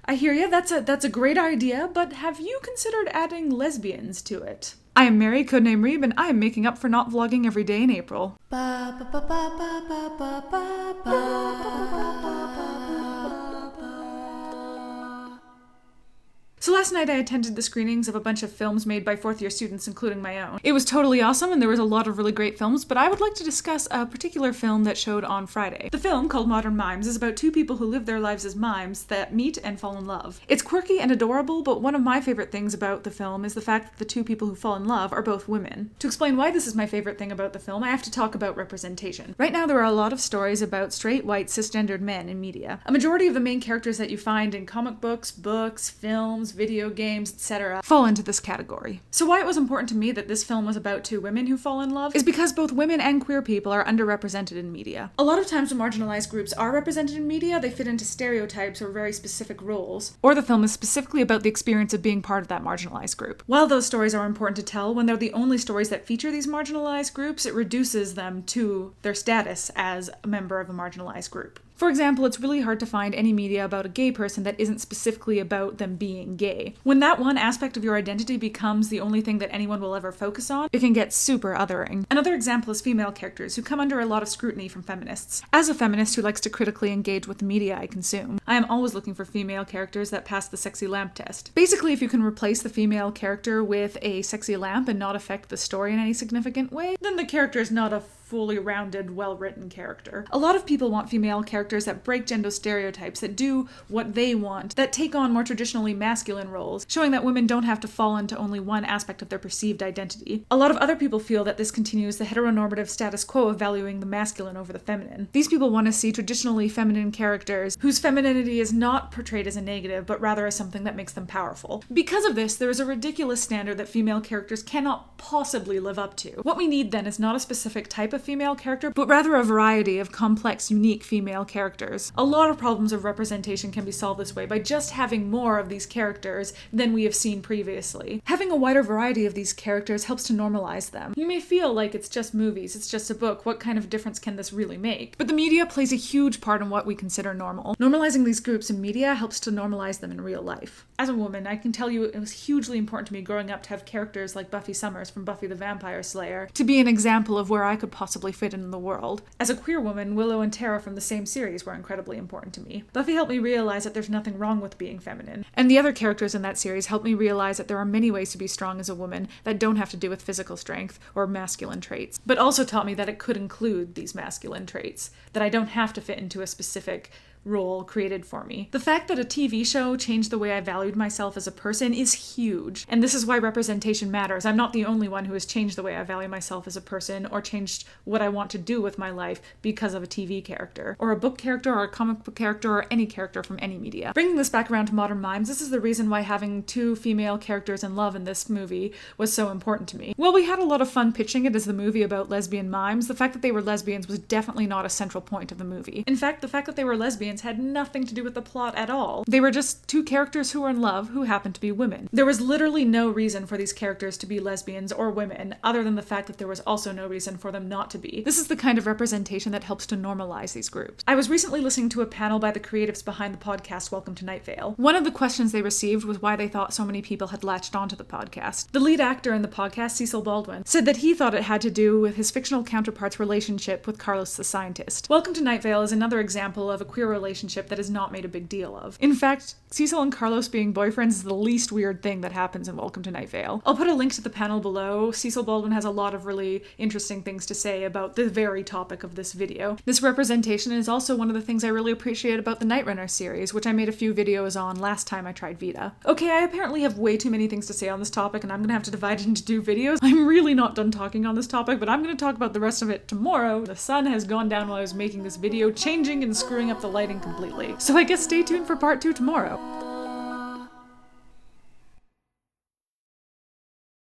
I hear you. That's a great idea, but have you considered adding lesbians to it? I am Mary, codename Reeb, and I am making up for not vlogging every day in April. So last night I attended the screenings of a bunch of films made by fourth-year students, including my own. It was totally awesome, and there was a lot of really great films, but I would like to discuss a particular film that showed on Friday. The film, called Modern Mimes, is about two people who live their lives as mimes that meet and fall in love. It's quirky and adorable, but one of my favorite things about the film is the fact that the two people who fall in love are both women. To explain why this is my favorite thing about the film, I have to talk about representation. Right now there are a lot of stories about straight, white, cisgendered men in media. A majority of the main characters that you find in comic books, films, video games, etc. fall into this category. So why it was important to me that this film was about two women who fall in love is because both women and queer people are underrepresented in media. A lot of times when marginalized groups are represented in media, they fit into stereotypes or very specific roles, or the film is specifically about the experience of being part of that marginalized group. While those stories are important to tell, when they're the only stories that feature these marginalized groups, it reduces them to their status as a member of a marginalized group. For example, it's really hard to find any media about a gay person that isn't specifically about them being gay. When that one aspect of your identity becomes the only thing that anyone will ever focus on, it can get super othering. Another example is female characters, who come under a lot of scrutiny from feminists. As a feminist who likes to critically engage with the media I consume, I am always looking for female characters that pass the sexy lamp test. Basically, if you can replace the female character with a sexy lamp and not affect the story in any significant way, then the character is not a fully rounded, well-written character. A lot of people want female characters that break gender stereotypes, that do what they want, that take on more traditionally masculine roles, showing that women don't have to fall into only one aspect of their perceived identity. A lot of other people feel that this continues the heteronormative status quo of valuing the masculine over the feminine. These people want to see traditionally feminine characters whose femininity is not portrayed as a negative, but rather as something that makes them powerful. Because of this, there is a ridiculous standard that female characters cannot possibly live up to. What we need then is not a specific type of female character, but rather a variety of complex, unique female characters. A lot of problems of representation can be solved this way by just having more of these characters than we have seen previously. Having a wider variety of these characters helps to normalize them. You may feel like it's just movies, it's just a book, what kind of difference can this really make? But the media plays a huge part in what we consider normal. Normalizing these groups in media helps to normalize them in real life. As a woman, I can tell you it was hugely important to me growing up to have characters like Buffy Summers from Buffy the Vampire Slayer to be an example of where I could possibly fit in the world. As a queer woman, Willow and Tara from the same series were incredibly important to me. Buffy helped me realize that there's nothing wrong with being feminine, and the other characters in that series helped me realize that there are many ways to be strong as a woman that don't have to do with physical strength or masculine traits, but also taught me that it could include these masculine traits, that I don't have to fit into a specific role created for me. The fact that a TV show changed the way I valued myself as a person is huge, and this is why representation matters. I'm not the only one who has changed the way I value myself as a person or changed what I want to do with my life because of a TV character, or a book character, or a comic book character, or any character from any media. Bringing this back around to Modern Mimes, this is the reason why having two female characters in love in this movie was so important to me. While we had a lot of fun pitching it as the movie about lesbian mimes, the fact that they were lesbians was definitely not a central point of the movie. In fact, the fact that they were lesbians had nothing to do with the plot at all. They were just two characters who were in love who happened to be women. There was literally no reason for these characters to be lesbians or women, other than the fact that there was also no reason for them not to be. This is the kind of representation that helps to normalize these groups. I was recently listening to a panel by the creatives behind the podcast Welcome to Night Vale. One of the questions they received was why they thought so many people had latched onto the podcast. The lead actor in the podcast, Cecil Baldwin, said that he thought it had to do with his fictional counterpart's relationship with Carlos the scientist. Welcome to Night Vale is another example of a queer relationship that is not made a big deal of. In fact, Cecil and Carlos being boyfriends is the least weird thing that happens in Welcome to Night Vale. I'll put a link to the panel below. Cecil Baldwin has a lot of really interesting things to say about the very topic of this video. This representation is also one of the things I really appreciate about the Night Runner series, which I made a few videos on last time I tried VEDA. Okay, I apparently have way too many things to say on this topic, and I'm gonna have to divide it into 2 videos. I'm really not done talking on this topic, but I'm gonna talk about the rest of it tomorrow. The sun has gone down while I was making this video, changing and screwing up the lighting completely. So I guess stay tuned for part 2 tomorrow.